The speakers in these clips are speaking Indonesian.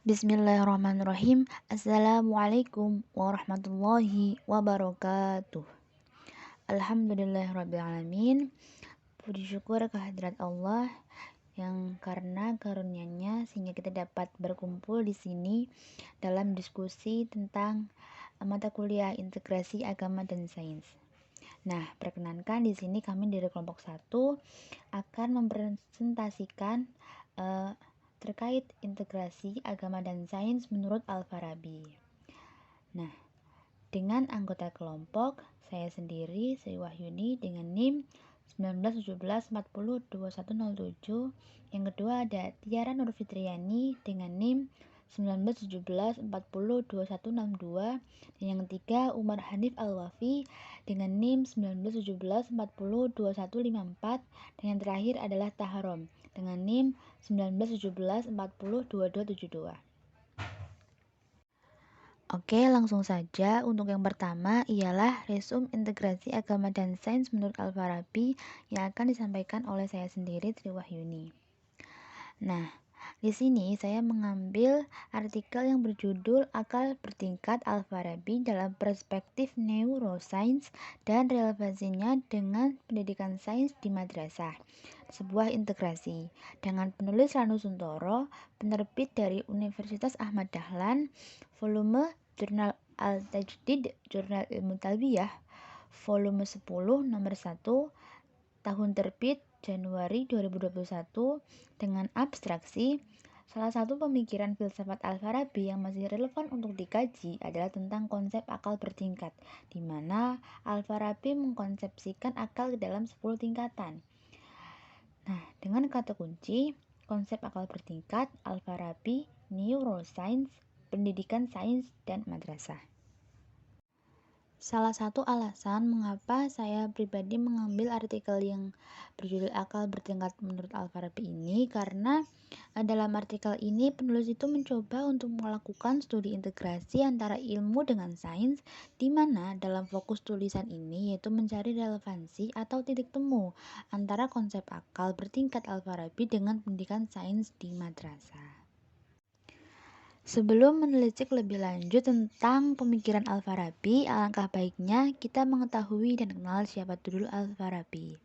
Bismillahirrahmanirrahim. Assalamualaikum warahmatullahi wabarakatuh. Alhamdulillahirrabbilalamin. Puji syukur kehadirat Allah yang karena karunia-Nya sehingga kita dapat berkumpul di sini dalam diskusi tentang mata kuliah integrasi agama dan sains. Nah, perkenankan di sini kami dari kelompok 1 akan mempresentasikan terkait integrasi agama dan sains menurut Al-Farabi. Nah, dengan anggota kelompok, saya sendiri, Sri Wahyuni dengan NIM 1917402107. Yang kedua ada Tiara Nur Fitriani dengan NIM 1917402162. Dan yang ketiga Umar Hanif Al-Wafi dengan NIM 1917402154. Dan yang terakhir adalah Taharom dengan NIM 1917402272. Oke, langsung saja. Untuk yang pertama ialah resume integrasi agama dan sains menurut Al-Farabi yang akan disampaikan oleh saya sendiri, Tri Wahyuni. Nah, di sini saya mengambil artikel yang berjudul Akal Bertingkat Al-Farabi dalam Perspektif Neuroscience dan Relevansinya dengan Pendidikan Sains di Madrasah. Sebuah integrasi dengan penulis Ranu Suntoro, penerbit dari Universitas Ahmad Dahlan, volume Jurnal Al-Tajdid, Jurnal Ilmu Talbiyah, volume 10 nomor 1, tahun terbit Januari 2021, dengan abstraksi. Salah satu pemikiran filsafat Al-Farabi yang masih relevan untuk dikaji adalah tentang konsep akal bertingkat, di mana Al-Farabi mengkonsepsikan akal ke dalam 10 tingkatan. Nah, dengan kata kunci, konsep akal bertingkat, Al-Farabi, Neuroscience, Pendidikan Sains, dan Madrasah. Salah satu alasan mengapa saya pribadi mengambil artikel yang berjudul Akal Bertingkat menurut Al-Farabi ini karena dalam artikel ini penulis itu mencoba untuk melakukan studi integrasi antara ilmu dengan sains, di mana dalam fokus tulisan ini yaitu mencari relevansi atau titik temu antara konsep akal bertingkat Al-Farabi dengan pendidikan sains di madrasah. Sebelum menelisik lebih lanjut tentang pemikiran Al-Farabi, alangkah baiknya kita mengetahui dan kenal siapa dulu Al-Farabi.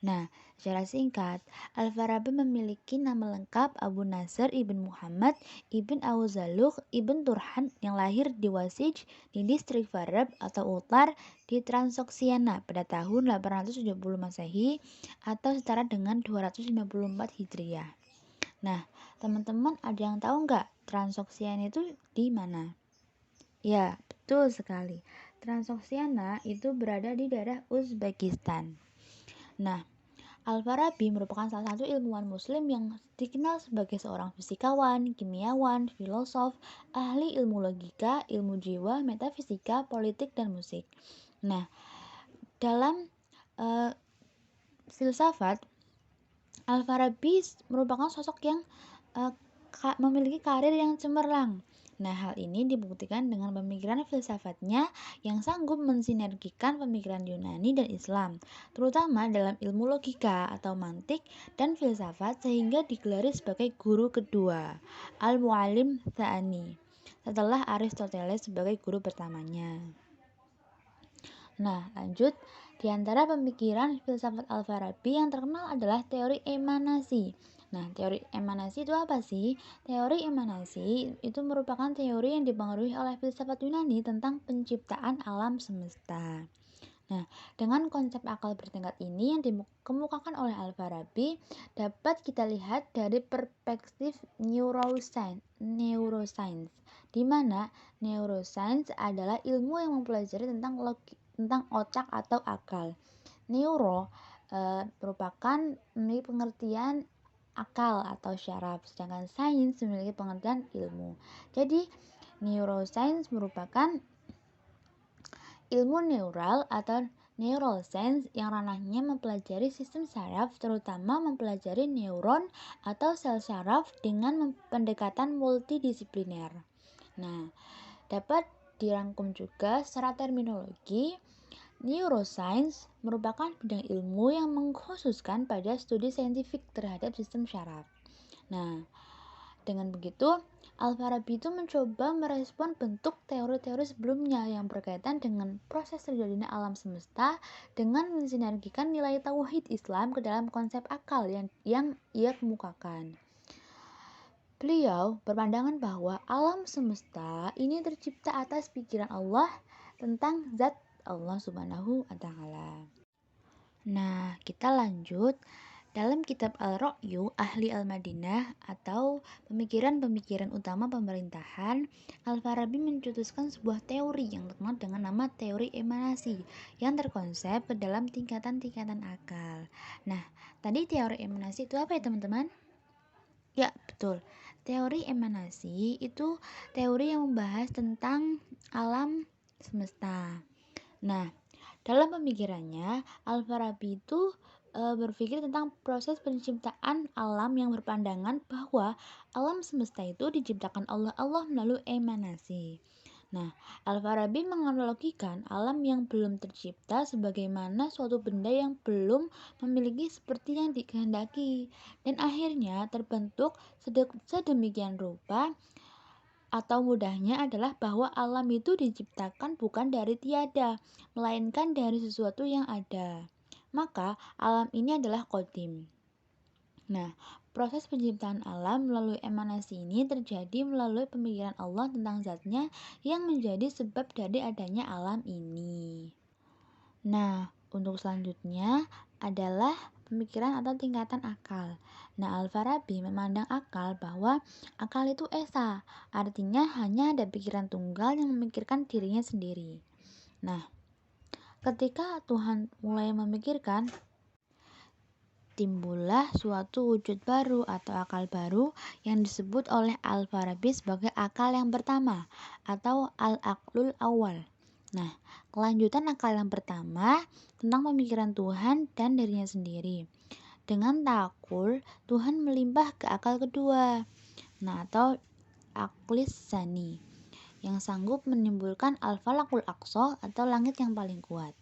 Nah, secara singkat, Al-Farabi memiliki nama lengkap Abu Nasr Ibn Muhammad Ibn Awzalukh Ibn Turhan yang lahir di Wasij di distrik Farab atau Utar di Transoxiana pada tahun 870 Masehi atau setara dengan 254 Hijriah. Nah, teman-teman ada yang tahu nggak Transoxiana itu di mana? Ya, betul sekali. Transoxiana itu berada di daerah Uzbekistan. Nah, Al-Farabi merupakan salah satu ilmuwan muslim yang dikenal sebagai seorang fisikawan, kimiawan, filosof, ahli ilmu logika, ilmu jiwa, metafisika, politik, dan musik. Nah, dalam filsafat, Al-Farabi merupakan sosok yang memiliki karir yang cemerlang. Nah, hal ini dibuktikan dengan pemikiran filsafatnya yang sanggup mensinergikan pemikiran Yunani dan Islam, terutama dalam ilmu logika atau mantik dan filsafat sehingga digelari sebagai guru kedua, Al-Mu'allim Tsani, setelah Aristoteles sebagai guru pertamanya. Nah, lanjut. Di antara pemikiran filsafat Al-Farabi yang terkenal adalah teori emanasi. Nah, teori emanasi itu apa sih? Teori emanasi itu merupakan teori yang dipengaruhi oleh filsafat Yunani tentang penciptaan alam semesta. Nah, dengan konsep akal bertingkat ini yang dikemukakan oleh Al-Farabi dapat kita lihat dari perspektif neuroscience, di mana neuroscience adalah ilmu yang mempelajari tentang otak atau akal. Neuro merupakan memiliki pengertian akal atau syaraf, sedangkan sains memiliki pengertian ilmu. Jadi, neuroscience merupakan ilmu neural atau neural science yang ranahnya mempelajari sistem saraf, terutama mempelajari neuron atau sel saraf dengan pendekatan multidisipliner. Nah, dapat dirangkum juga secara terminologi. Neuroscience merupakan bidang ilmu yang mengkhususkan pada studi saintifik terhadap sistem syaraf. Nah, Dengan begitu, Al-Farabi itu mencoba merespon bentuk teori-teori sebelumnya yang berkaitan dengan proses terjadinya alam semesta dengan mensinergikan nilai tauhid Islam ke dalam konsep akal yang ia kemukakan. Beliau berpandangan bahwa alam semesta ini tercipta atas pikiran Allah tentang zat Allah Subhanahu wa Ta'ala. Nah, kita lanjut. Dalam kitab Al-Ra'yu Ahli Al-Madinah atau pemikiran-pemikiran utama pemerintahan, Al-Farabi mencetuskan sebuah teori yang terkenal dengan nama teori emanasi yang terkonsep ke dalam tingkatan-tingkatan akal. Nah, tadi teori emanasi itu apa ya teman-teman? Ya, betul. Teori emanasi itu teori yang membahas tentang alam semesta. Nah, dalam pemikirannya, Al-Farabi itu berpikir tentang proses penciptaan alam yang berpandangan bahwa alam semesta itu diciptakan oleh Allah melalui emanasi. Nah, Al-Farabi menganalogikan alam yang belum tercipta sebagaimana suatu benda yang belum memiliki seperti yang dikehendaki dan akhirnya terbentuk sedemikian rupa atau mudahnya adalah bahwa alam itu diciptakan bukan dari tiada, melainkan dari sesuatu yang ada. Maka alam ini adalah qadim. Nah, proses penciptaan alam melalui emanasi ini terjadi melalui pemikiran Allah tentang zatnya yang menjadi sebab dari adanya alam ini. Nah, untuk selanjutnya adalah pemikiran atau tingkatan akal. Nah, Al-Farabi memandang akal bahwa akal itu esa, artinya hanya ada pikiran tunggal yang memikirkan dirinya sendiri. Nah, ketika Tuhan mulai memikirkan, timbullah suatu wujud baru atau akal baru yang disebut oleh Al-Farabi sebagai akal yang pertama atau al-aqlul awal. Nah, kelanjutan akal yang pertama tentang pemikiran Tuhan dan dirinya sendiri. Dengan takul, Tuhan melimpah ke akal kedua, nah atau aklis sani, yang sanggup menimbulkan al-falakul aqsa atau langit yang paling kuat.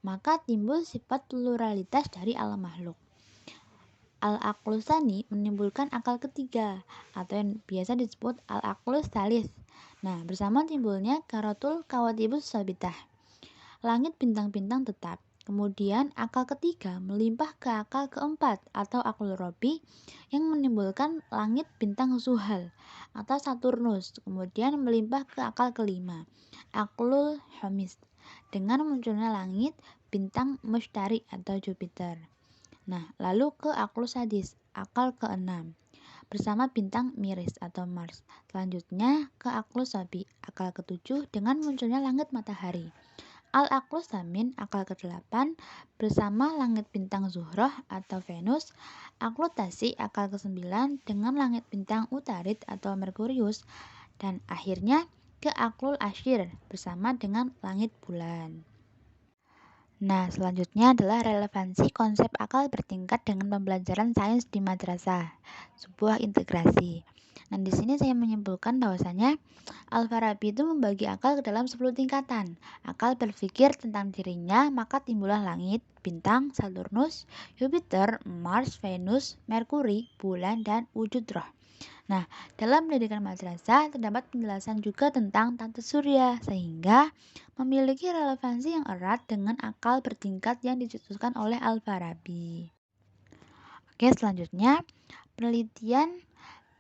Maka timbul sifat pluralitas dari alam makhluk. Al-aqlus tsani menimbulkan akal ketiga atau yang biasa disebut al-aqlus tsalits. Nah, bersama timbulnya karatul kawatibus sabitah, langit bintang-bintang tetap. Kemudian akal ketiga melimpah ke akal keempat atau aklul robi yang menimbulkan langit bintang Zuhal atau Saturnus. Kemudian melimpah ke akal kelima, aklul hamis, dengan munculnya langit bintang Mushtari atau Jupiter. Nah, lalu ke aklus sadis, akal keenam, bersama bintang Miris atau Mars. Selanjutnya ke aklus sabi, akal ketujuh dengan munculnya langit matahari. Al-aklus samin, akal ke-8, bersama langit bintang Zuhrah atau Venus. Aklus tasi, akal ke-9, dengan langit bintang Utarid atau Merkurius. Dan akhirnya ke aklul asyir, bersama dengan langit bulan. Nah, selanjutnya adalah relevansi konsep akal bertingkat dengan pembelajaran sains di madrasah, sebuah integrasi. Nah, di sini saya menyimpulkan bahwasanya Al-Farabi itu membagi akal ke dalam 10 tingkatan. Akal berpikir tentang dirinya, maka timbullah langit, bintang, Saturnus, Jupiter, Mars, Venus, Merkuri, bulan, dan wujud roh. Nah, dalam pendidikan madrasah terdapat penjelasan juga tentang tata surya, sehingga memiliki relevansi yang erat dengan akal bertingkat yang dicetuskan oleh Al-Farabi. Oke, selanjutnya penelitian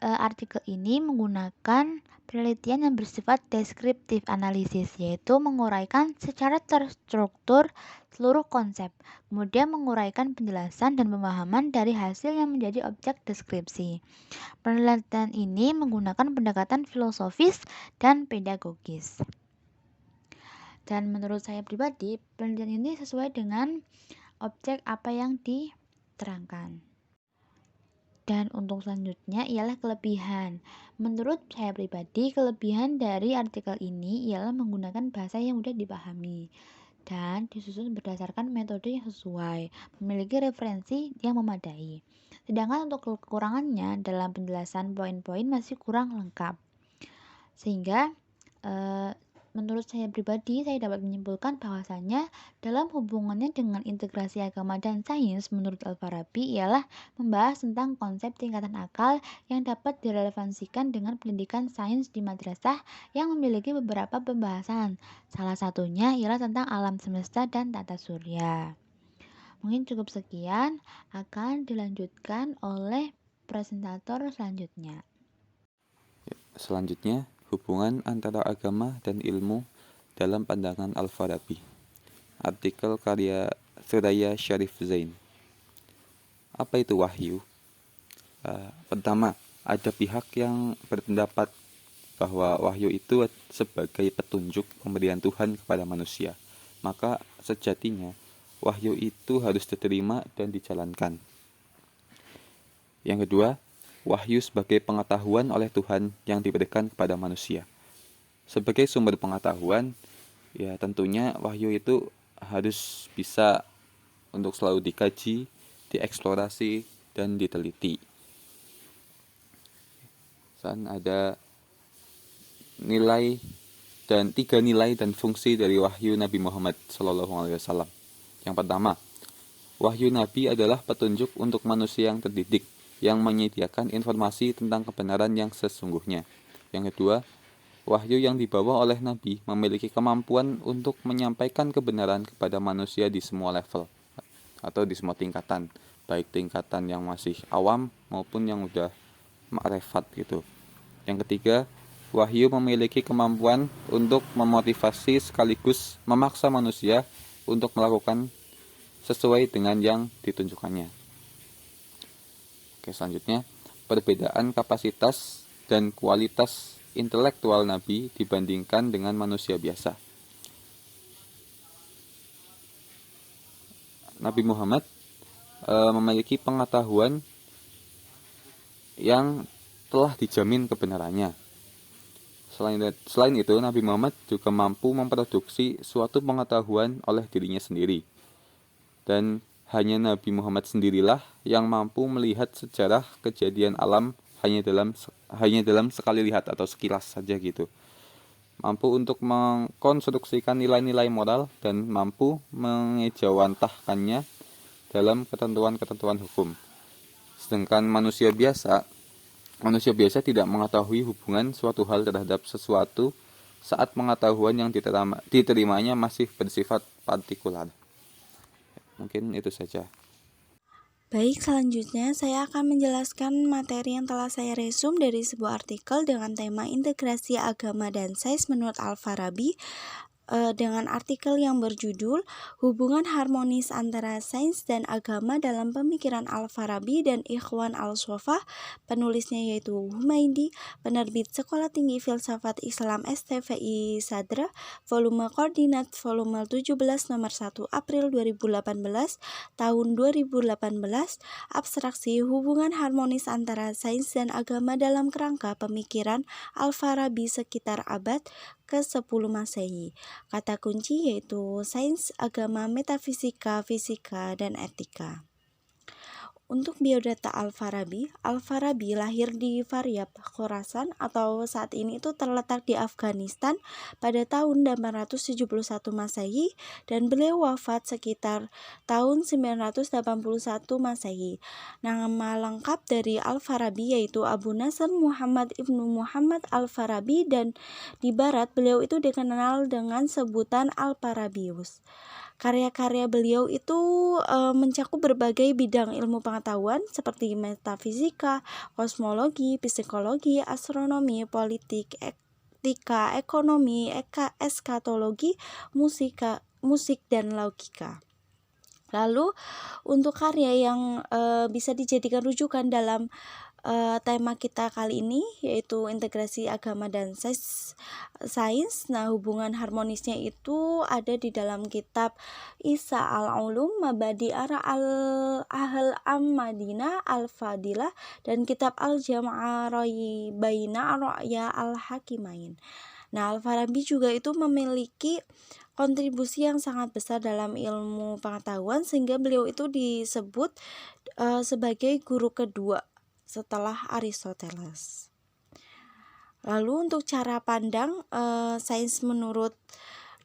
artikel ini menggunakan penelitian yang bersifat deskriptif analisis, yaitu menguraikan secara terstruktur seluruh konsep, kemudian menguraikan penjelasan dan pemahaman dari hasil yang menjadi objek deskripsi. Penelitian ini menggunakan pendekatan filosofis dan pedagogis. Dan menurut saya pribadi, penelitian ini sesuai dengan objek apa yang diterangkan. Dan untuk selanjutnya ialah kelebihan. Menurut saya pribadi, kelebihan dari artikel ini ialah menggunakan bahasa yang mudah dipahami dan disusun berdasarkan metode yang sesuai, memiliki referensi yang memadai. Sedangkan untuk kekurangannya dalam penjelasan poin-poin masih kurang lengkap. Sehingga menurut saya pribadi, saya dapat menyimpulkan bahwasanya dalam hubungannya dengan integrasi agama dan sains menurut Al-Farabi ialah membahas tentang konsep tingkatan akal yang dapat direlevansikan dengan pendidikan sains di madrasah yang memiliki beberapa pembahasan. Salah satunya ialah tentang alam semesta dan tata surya. Mungkin cukup sekian, akan dilanjutkan oleh presentator selanjutnya. Selanjutnya, hubungan antara agama dan ilmu dalam pandangan Al-Farabi. Artikel karya Suraya Syarif Zain. Apa itu wahyu? Pertama, ada pihak yang berpendapat bahwa wahyu itu sebagai petunjuk pemberian Tuhan kepada manusia. Maka sejatinya, wahyu itu harus diterima dan dijalankan. Yang kedua, wahyu sebagai pengetahuan oleh Tuhan yang diberikan kepada manusia. Sebagai sumber pengetahuan, ya tentunya wahyu itu harus bisa untuk selalu dikaji, dieksplorasi, dan diteliti. Dan ada tiga nilai dan fungsi dari wahyu Nabi Muhammad SAW. Yang pertama, wahyu Nabi adalah petunjuk untuk manusia yang terdidik, yang menyediakan informasi tentang kebenaran yang sesungguhnya. Yang kedua, wahyu yang dibawa oleh Nabi memiliki kemampuan untuk menyampaikan kebenaran kepada manusia di semua level atau di semua tingkatan, baik tingkatan yang masih awam maupun yang udah ma'rifat gitu. Yang ketiga, wahyu memiliki kemampuan untuk memotivasi sekaligus memaksa manusia untuk melakukan sesuai dengan yang ditunjukkannya. Oke, selanjutnya, perbedaan kapasitas dan kualitas intelektual Nabi dibandingkan dengan manusia biasa. Nabi Muhammad memiliki pengetahuan yang telah dijamin kebenarannya. Selain itu, Nabi Muhammad juga mampu memproduksi suatu pengetahuan oleh dirinya sendiri. Dan hanya Nabi Muhammad sendirilah yang mampu melihat sejarah kejadian alam hanya dalam sekali lihat atau sekilas saja gitu. Mampu untuk mengkonstruksikan nilai-nilai moral dan mampu mengejawantahkannya dalam ketentuan-ketentuan hukum. Sedangkan manusia biasa tidak mengetahui hubungan suatu hal terhadap sesuatu saat pengetahuan yang diterimanya masih bersifat partikular. Mungkin itu saja. Baik, selanjutnya saya akan menjelaskan materi yang telah saya resum dari sebuah artikel dengan tema integrasi agama dan sains menurut Al-Farabi, dengan artikel yang berjudul Hubungan Harmonis Antara Sains dan Agama dalam Pemikiran Al-Farabi dan Ikhwan Al-Sofah. Penulisnya yaitu Humaydi, penerbit Sekolah Tinggi Filsafat Islam STVI Sadra, volume koordinat volume 17 nomor 1 April 2018, tahun 2018, abstraksi hubungan harmonis antara sains dan agama dalam kerangka pemikiran Al-Farabi sekitar abad ke-10 Masehi. Kata kunci yaitu sains, agama, metafisika, fisika, dan etika. Untuk biodata Al-Farabi lahir di Faryab, Khorasan atau saat ini itu terletak di Afghanistan pada tahun 871 Masehi dan beliau wafat sekitar tahun 981 Masehi. Nama lengkap dari Al-Farabi yaitu Abu Nasr Muhammad Ibnu Muhammad Al-Farabi, dan di barat beliau itu dikenal dengan sebutan Al-Farabius. Karya-karya beliau itu mencakup berbagai bidang ilmu pengetahuan seperti metafisika, kosmologi, psikologi, astronomi, politik, etika, ekonomi, eskatologi, musik dan logika. Lalu untuk karya yang bisa dijadikan rujukan dalam tema kita kali ini yaitu integrasi agama dan sains. Nah, hubungan harmonisnya itu ada di dalam kitab Isa al-Ulum Mabadi Ara al-Ahl Madinah al-Fadilah dan kitab Al-Jam'a Baina Ra'ya al-Hakimain. Nah, Al-Farabi juga itu memiliki kontribusi yang sangat besar dalam ilmu pengetahuan sehingga beliau itu disebut sebagai guru kedua setelah Aristoteles. Lalu untuk cara pandang sains menurut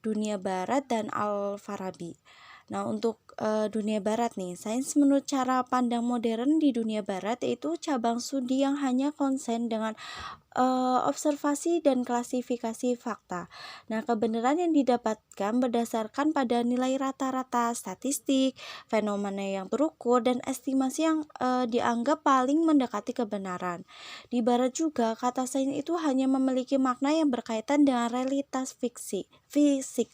dunia barat dan Al-Farabi. Nah, untuk dunia barat nih, sains menurut cara pandang modern di dunia barat yaitu cabang studi yang hanya konsen dengan observasi dan klasifikasi fakta. Nah, kebenaran yang didapatkan berdasarkan pada nilai rata-rata statistik, fenomena yang terukur, dan estimasi yang dianggap paling mendekati kebenaran. Di barat juga, kata sains itu hanya memiliki makna yang berkaitan dengan realitas fisik.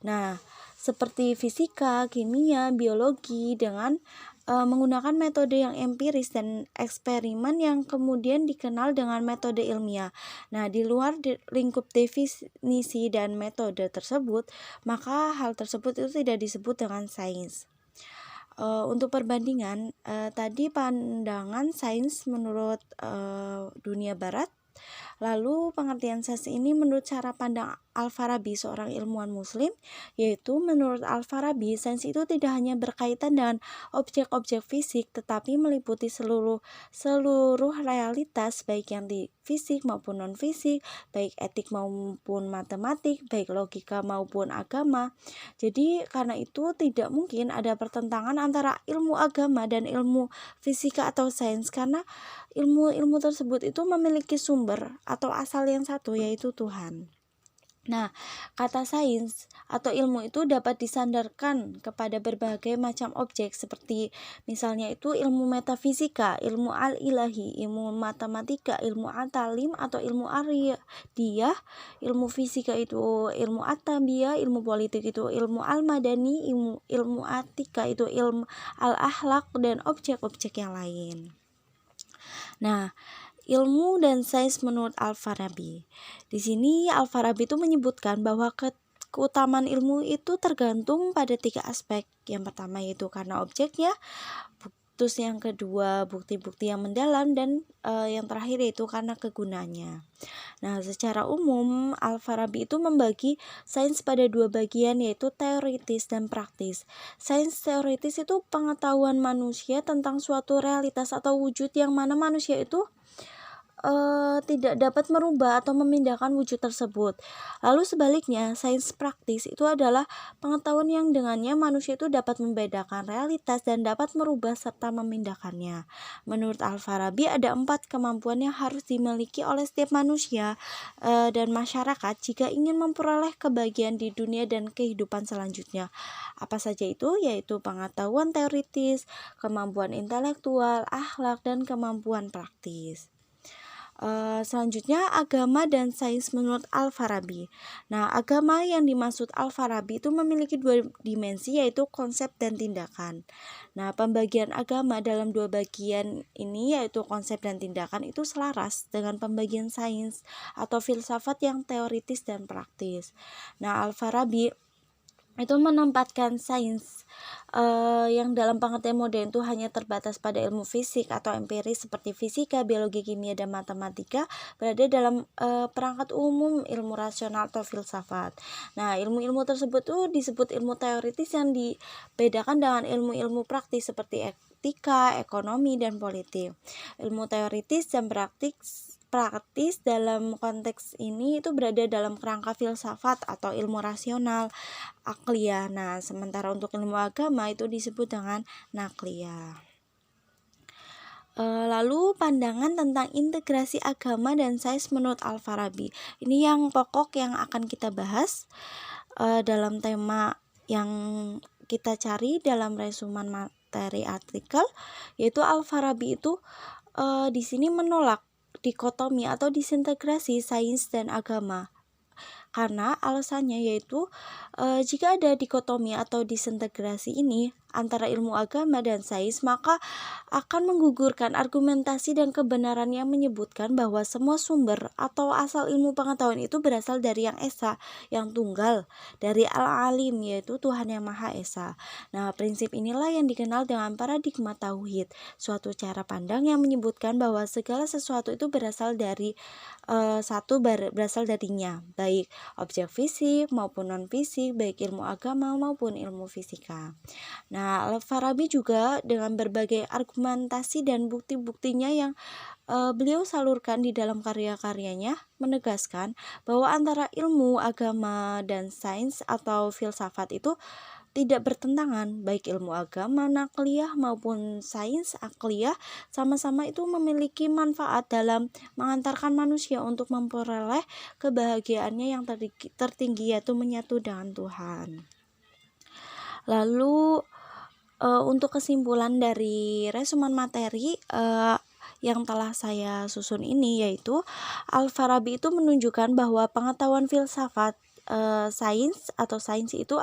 Nah, seperti fisika, kimia, biologi dengan menggunakan metode yang empiris dan eksperimen yang kemudian dikenal dengan metode ilmiah. Nah, di luar lingkup definisi dan metode tersebut, maka hal tersebut itu tidak disebut dengan sains. Untuk perbandingan, tadi pandangan sains menurut dunia barat. Lalu pengertian sains ini menurut cara pandang Al-Farabi, seorang ilmuwan muslim, yaitu menurut Al-Farabi, sains itu tidak hanya berkaitan dengan objek-objek fisik, tetapi meliputi seluruh realitas, baik yang di fisik maupun non-fisik, baik etik maupun matematik, baik logika maupun agama. Jadi karena itu tidak mungkin ada pertentangan antara ilmu agama dan ilmu fisika atau sains, karena ilmu-ilmu tersebut itu memiliki sumber atau asal yang satu, yaitu Tuhan. Nah, kata sains atau ilmu itu dapat disandarkan kepada berbagai macam objek, seperti misalnya itu ilmu metafisika, ilmu al-ilahi, ilmu matematika, ilmu at-talim atau ilmu ariyah, ilmu fisika itu ilmu at-tabiyah, ilmu politik itu ilmu al-madani, ilmu atika itu ilmu al-akhlak, dan objek-objek yang lain. Nah, ilmu dan sains menurut Al-Farabi. Di sini Al-Farabi itu menyebutkan bahwa keutamaan ilmu itu tergantung pada 3 aspek. Yang pertama yaitu karena objeknya, terus yang kedua bukti-bukti yang mendalam, dan yang terakhir yaitu karena kegunaannya. Nah, secara umum Al-Farabi itu membagi sains pada 2 bagian, yaitu teoritis dan praktis. Sains teoritis itu pengetahuan manusia tentang suatu realitas atau wujud yang mana manusia itu tidak dapat merubah atau memindahkan wujud tersebut. Lalu sebaliknya, sains praktis itu adalah pengetahuan yang dengannya manusia itu dapat membedakan realitas dan dapat merubah serta memindahkannya. Menurut Al-Farabi, ada 4 kemampuan yang harus dimiliki oleh setiap manusia dan masyarakat jika ingin memperoleh kebahagiaan di dunia dan kehidupan selanjutnya. Apa saja itu? Yaitu pengetahuan teoritis, kemampuan intelektual, akhlak, dan kemampuan praktis. Selanjutnya, agama dan sains menurut Al-Farabi. Nah, agama yang dimaksud Al-Farabi itu memiliki 2 dimensi, yaitu konsep dan tindakan. Nah, pembagian agama dalam 2 bagian ini, yaitu konsep dan tindakan, itu selaras dengan pembagian sains atau filsafat yang teoritis dan praktis. Nah, Al-Farabi itu menempatkan sains yang dalam pengertian modern itu hanya terbatas pada ilmu fisik atau empiris seperti fisika, biologi, kimia, dan matematika, berada dalam perangkat umum ilmu rasional atau filsafat. Nah, ilmu-ilmu tersebut tuh disebut ilmu teoritis yang dibedakan dengan ilmu-ilmu praktis seperti etika, ekonomi, dan politik. Ilmu teoritis dan praktis dalam konteks ini itu berada dalam kerangka filsafat atau ilmu rasional akliyah. Nah, sementara untuk ilmu agama itu disebut dengan nakliyah. Lalu pandangan tentang integrasi agama dan sains menurut Al-Farabi. Ini yang pokok yang akan kita bahas dalam tema yang kita cari dalam resumen materi artikel, yaitu Al-Farabi itu di sini menolak dikotomi atau disintegrasi sains dan agama. Karena alasannya yaitu jika ada dikotomi atau disintegrasi ini antara ilmu agama dan sains, maka akan menggugurkan argumentasi dan kebenaran yang menyebutkan bahwa semua sumber atau asal ilmu pengetahuan itu berasal dari yang esa, yang tunggal, dari Al-Alim, yaitu Tuhan yang Maha Esa. Nah, prinsip inilah yang dikenal dengan paradigma tauhid, suatu cara pandang yang menyebutkan bahwa segala sesuatu itu berasal dari berasal darinya, baik objek fisik maupun non fisik, baik ilmu agama maupun ilmu fisika. Nah, Al-Farabi juga dengan berbagai argumentasi dan bukti-buktinya yang beliau salurkan di dalam karya-karyanya menegaskan bahwa antara ilmu, agama, dan sains atau filsafat itu tidak bertentangan. Baik ilmu agama nakliyah maupun sains akliyah sama-sama itu memiliki manfaat dalam mengantarkan manusia untuk memperoleh kebahagiaannya yang tertinggi, yaitu menyatu dengan Tuhan. Lalu untuk kesimpulan dari resumen materi yang telah saya susun ini, yaitu Al-Farabi itu menunjukkan bahwa pengetahuan filsafat, sains itu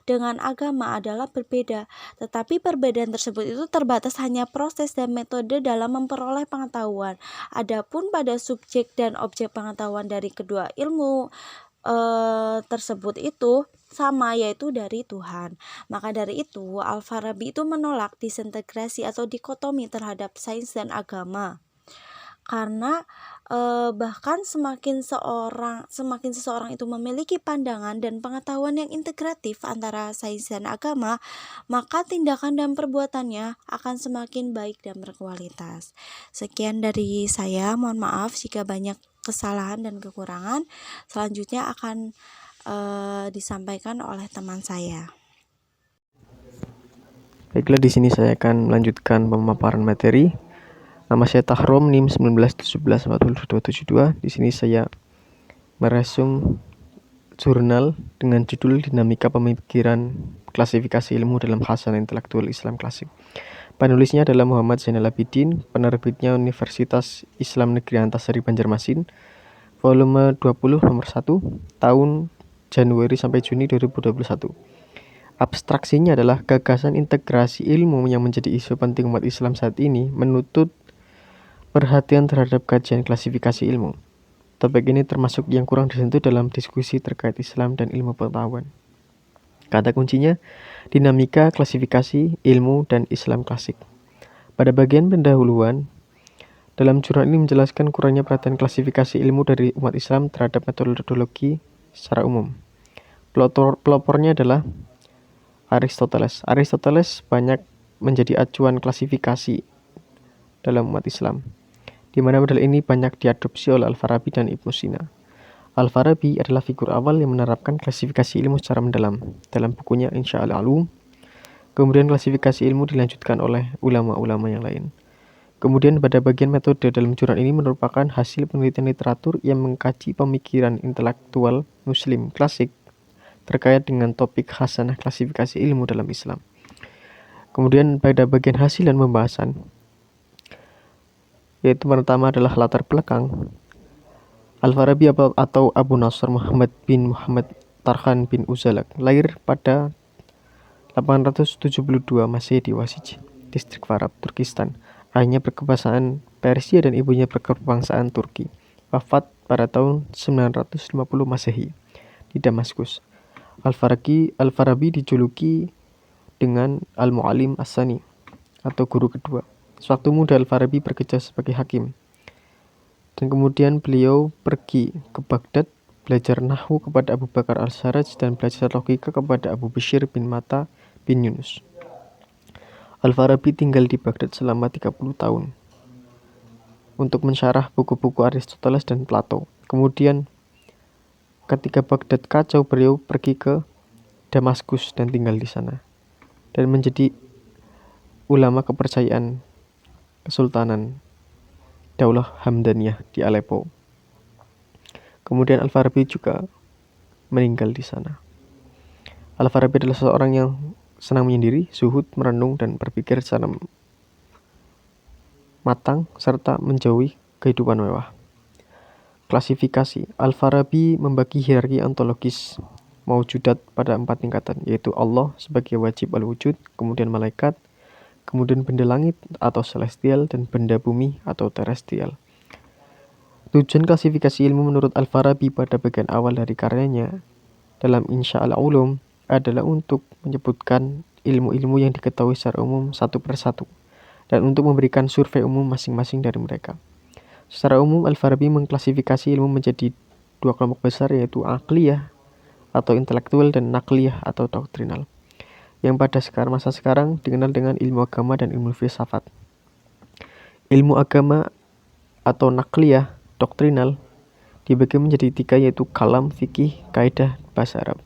dengan agama adalah berbeda, tetapi perbedaan tersebut itu terbatas hanya proses dan metode dalam memperoleh pengetahuan. Adapun pada subjek dan objek pengetahuan dari kedua ilmu tersebut itu sama, yaitu dari Tuhan. Maka dari itu Al-Farabi itu menolak disintegrasi atau dikotomi terhadap sains dan agama, karena bahkan semakin seseorang itu memiliki pandangan dan pengetahuan yang integratif antara sains dan agama, maka tindakan dan perbuatannya akan semakin baik dan berkualitas. Sekian dari saya, mohon maaf jika banyak kesalahan dan kekurangan. Selanjutnya akan disampaikan oleh teman saya. Baiklah, di sini saya akan melanjutkan pemaparan materi. Nama saya Tahrom, NIM 19174272. Di sini saya meresum jurnal dengan judul Dinamika Pemikiran Klasifikasi Ilmu dalam Khasanah Intelektual Islam Klasik. Penulisnya adalah Muhammad Zainal Abidin, penerbitnya Universitas Islam Negeri Antasari Banjarmasin, volume 20 nomor 1, tahun Januari sampai Juni 2021. Abstraksinya adalah gagasan integrasi ilmu yang menjadi isu penting umat Islam saat ini menuntut perhatian terhadap kajian klasifikasi ilmu. Topik ini termasuk yang kurang disentuh dalam diskusi terkait Islam dan ilmu pengetahuan. Kata kuncinya, dinamika klasifikasi ilmu dan Islam klasik. Pada bagian pendahuluan, dalam jurnal ini menjelaskan kurangnya perhatian klasifikasi ilmu dari umat Islam terhadap metodologi secara umum. Pelopornya adalah Aristoteles. Aristoteles banyak menjadi acuan klasifikasi dalam umat Islam, di mana model ini banyak diadopsi oleh Al-Farabi dan Ibnu Sina. Al-Farabi adalah figur awal yang menerapkan klasifikasi ilmu secara mendalam dalam bukunya Insya al-Ulum. Kemudian klasifikasi ilmu dilanjutkan oleh ulama-ulama yang lain. Kemudian pada bagian metode dalam jurnal ini merupakan hasil penelitian literatur yang mengkaji pemikiran intelektual Muslim klasik terkait dengan topik khasanah klasifikasi ilmu dalam Islam. Kemudian pada bagian hasil dan pembahasan, yaitu pertama adalah latar belakang. Al-Farabi atau Abu Nasr Muhammad bin Muhammad Tarkhan bin Uzalak lahir pada 872 Masehi di Wasij, distrik Farab, Turkistan. Ayahnya berkebangsaan Persia dan ibunya berkebangsaan Turki. Wafat pada tahun 950 Masehi di Damaskus. Al-Farabi dijuluki dengan Al-Mu'allim As-Sani atau guru kedua. Sewaktu muda Al-Farabi bekerja sebagai hakim. Dan kemudian beliau pergi ke Baghdad, belajar nahwu kepada Abu Bakar Al-Sarraj dan belajar logika kepada Abu Bishr bin Mata bin Yunus. Al-Farabi tinggal di Baghdad selama 30 tahun untuk mensyarah buku-buku Aristoteles dan Plato. Kemudian ketika Baghdad kacau, beliau pergi ke Damaskus dan tinggal di sana dan menjadi ulama kepercayaan Kesultanan Daulah Hamdaniyah di Aleppo. Kemudian Al-Farabi juga meninggal di sana. Al-Farabi adalah seorang yang senang menyendiri, zuhud, merenung, dan berpikir secara matang, serta menjauhi kehidupan mewah. Klasifikasi. Al-Farabi membagi hierarki ontologis maujudat pada 4 tingkatan, yaitu Allah sebagai wajib al-wujud, kemudian malaikat, kemudian benda langit atau celestial, dan benda bumi atau terrestrial. Tujuan klasifikasi ilmu menurut Al-Farabi pada bagian awal dari karyanya dalam Insya al-Ulum adalah untuk menyebutkan ilmu-ilmu yang diketahui secara umum satu persatu dan untuk memberikan survei umum masing-masing dari mereka. Secara umum, Al-Farabi mengklasifikasi ilmu menjadi 2 kelompok besar, yaitu akliyah atau intelektual dan nakliyah atau doktrinal. yang pada masa sekarang dikenal dengan ilmu agama dan ilmu filsafat. Ilmu agama atau nakliyah doktrinal dibagi menjadi 3, yaitu kalam, fikih, kaidah, bahasa Arab.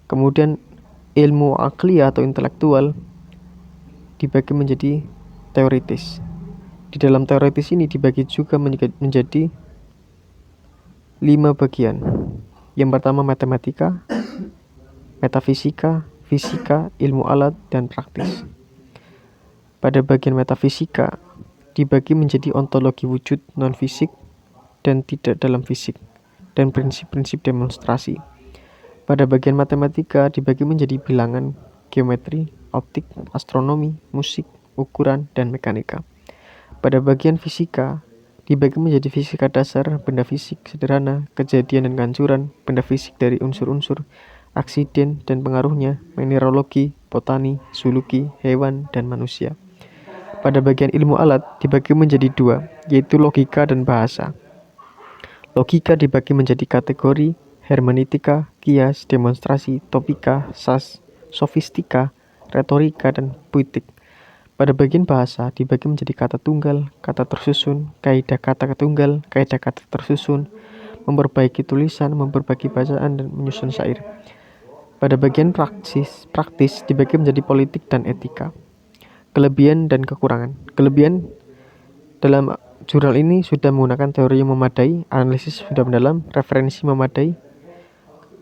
Kemudian ilmu akliyah atau intelektual dibagi menjadi teoritis. Di dalam teoritis ini dibagi juga menjadi 5 bagian. Yang pertama matematika, metafisika, fisika, ilmu alat, dan praktis. Pada bagian metafisika dibagi menjadi ontologi wujud non-fisik dan tidak dalam fisik, dan prinsip-prinsip demonstrasi. Pada bagian matematika dibagi menjadi bilangan, geometri, optik, astronomi, musik, ukuran, dan mekanika. Pada bagian fisika dibagi menjadi fisika dasar, benda fisik sederhana, kejadian dan kehancuran, benda fisik dari unsur-unsur, aksiden dan pengaruhnya, mineralogi, botani, zoologi, hewan, dan manusia. Pada bagian ilmu alat dibagi menjadi 2, yaitu logika dan bahasa. Logika dibagi menjadi kategori, hermeneutika, kias, demonstrasi, topika, sas, sofistika, retorika, dan puitik. Pada bagian bahasa dibagi menjadi kata tunggal, kata tersusun, kaidah kata tunggal, kaidah kata tersusun, memperbaiki tulisan, memperbaiki bacaan, dan menyusun syair. Pada bagian praktis dibagi menjadi politik dan etika. Kelebihan dan kekurangan. Kelebihan dalam jurnal ini sudah menggunakan teori yang memadai, analisis sudah mendalam, referensi memadai.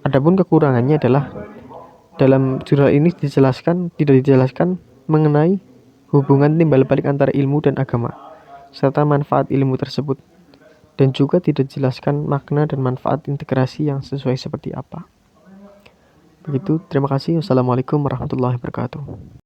Adapun kekurangannya adalah dalam jurnal ini tidak dijelaskan mengenai hubungan timbal balik antara ilmu dan agama, serta manfaat ilmu tersebut, dan juga tidak dijelaskan makna dan manfaat integrasi yang sesuai seperti apa. Begitu, terima kasih. Wassalamualaikum warahmatullahi wabarakatuh.